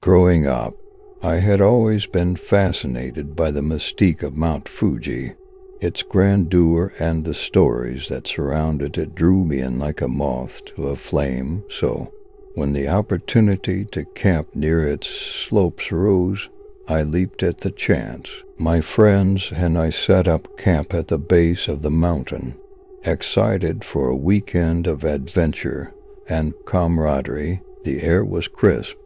Growing up, I had always been fascinated by the mystique of Mount Fuji. Its grandeur and the stories that surrounded it drew me in like a moth to a flame, so when the opportunity to camp near its slopes arose, I leaped at the chance. My friends and I set up camp at the base of the mountain, excited for a weekend of adventure and camaraderie. The air was crisp,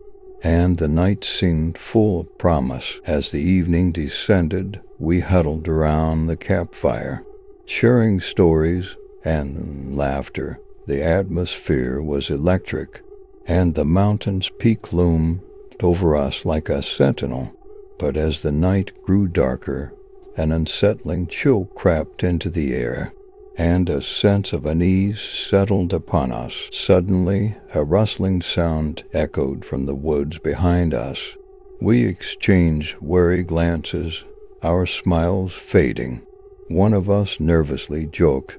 and the night seemed full of promise. As the evening descended, we huddled around the campfire, sharing stories and laughter. The atmosphere was electric, and the mountain's peak loomed over us like a sentinel. But as the night grew darker, an unsettling chill crept into the air, and a sense of unease settled upon us. Suddenly, a rustling sound echoed from the woods behind us. We exchanged wary glances, our smiles fading. One of us nervously joked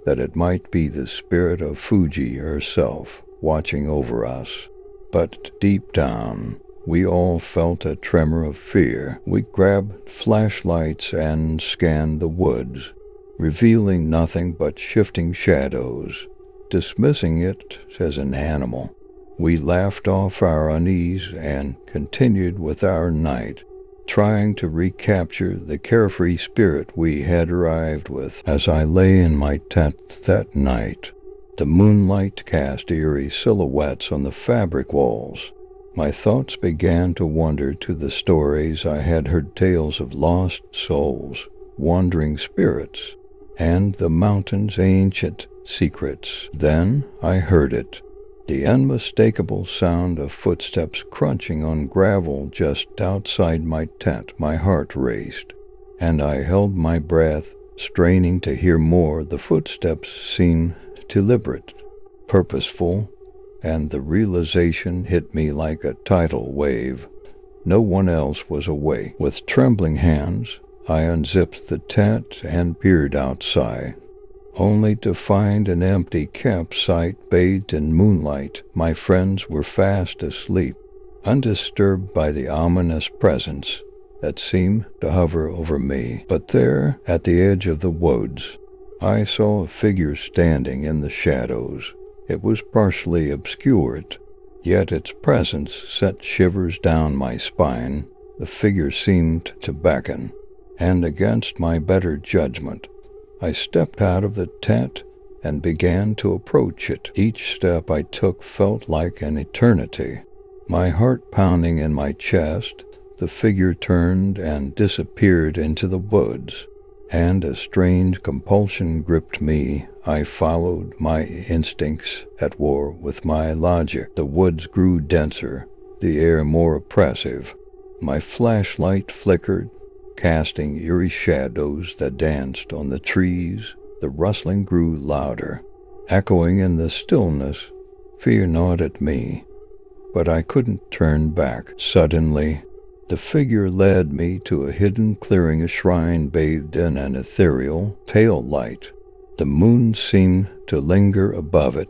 that it might be the spirit of Fuji herself watching over us. But deep down, we all felt a tremor of fear. We grabbed flashlights and scanned the woods, revealing nothing but shifting shadows. Dismissing it as an animal, we laughed off our unease and continued with our night, trying to recapture the carefree spirit we had arrived with. As I lay in my tent that night, the moonlight cast eerie silhouettes on the fabric walls. My thoughts began to wander to the stories I had heard, tales of lost souls, wandering spirits, and the mountain's ancient secrets. Then I heard it, the unmistakable sound of footsteps crunching on gravel just outside my tent. My heart raced, and I held my breath, straining to hear more. The footsteps seemed deliberate, purposeful, and the realization hit me like a tidal wave. No one else was awake. With trembling hands, I unzipped the tent and peered outside, only to find an empty campsite bathed in moonlight. My friends were fast asleep, undisturbed by the ominous presence that seemed to hover over me. But there, at the edge of the woods, I saw a figure standing in the shadows. It was partially obscured, yet its presence sent shivers down my spine. The figure seemed to beckon, and against my better judgment, I stepped out of the tent and began to approach it. Each step I took felt like an eternity. My heart pounding in my chest, the figure turned and disappeared into the woods, and a strange compulsion gripped me. I followed my instincts at war with my logic. The woods grew denser, the air more oppressive. My flashlight flickered, casting eerie shadows that danced on the trees. The rustling grew louder, echoing in the stillness. Fear gnawed at me, but I couldn't turn back. Suddenly, the figure led me to a hidden clearing, a shrine bathed in an ethereal, pale light. The moon seemed to linger above it,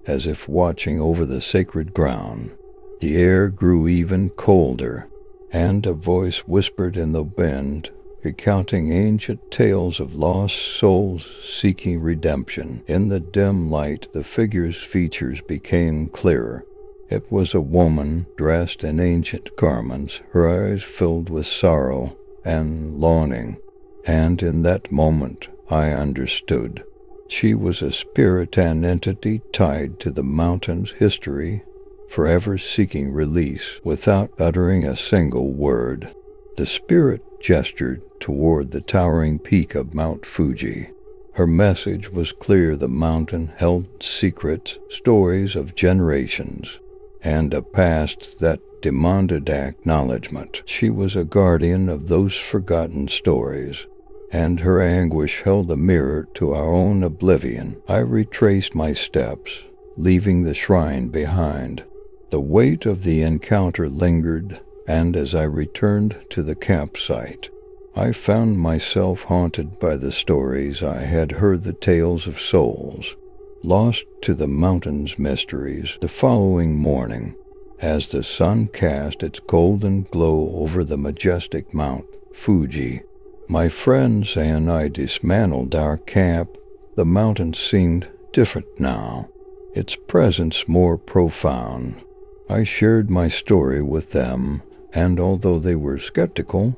as if watching over the sacred ground. The air grew even colder, and a voice whispered in the wind, recounting ancient tales of lost souls seeking redemption. In the dim light, the figure's features became clearer. It was a woman dressed in ancient garments, her eyes filled with sorrow and longing, and in that moment I understood. She was a spirit and entity tied to the mountain's history, forever seeking release. Without uttering a single word, the spirit gestured toward the towering peak of Mount Fuji. Her message was clear: the mountain held secrets, stories of generations, and a past that demanded acknowledgement. She was a guardian of those forgotten stories, and her anguish held a mirror to our own oblivion. I retraced my steps, leaving the shrine behind. The weight of the encounter lingered, and as I returned to the campsite, I found myself haunted by the stories I had heard, the tales of souls lost to the mountain's mysteries. The following morning, as the sun cast its golden glow over the majestic Mount Fuji. My friends and I dismantled our camp. The mountain seemed different now, its presence more profound. I shared my story with them, and although they were skeptical,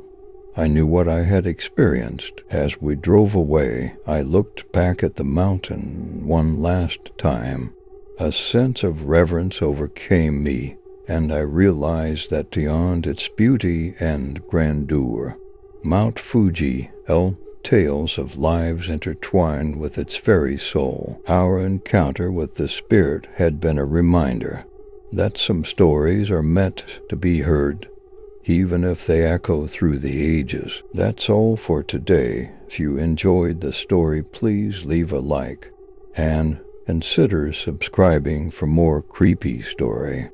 I knew what I had experienced. As we drove away, I looked back at the mountain one last time. A sense of reverence overcame me, and I realized that beyond its beauty and grandeur, Mount Fuji held tales of lives intertwined with its very soul. Our encounter with the spirit had been a reminder that some stories are meant to be heard, even if they echo through the ages. That's all for today. If you enjoyed the story, please leave a like and consider subscribing for more creepy story.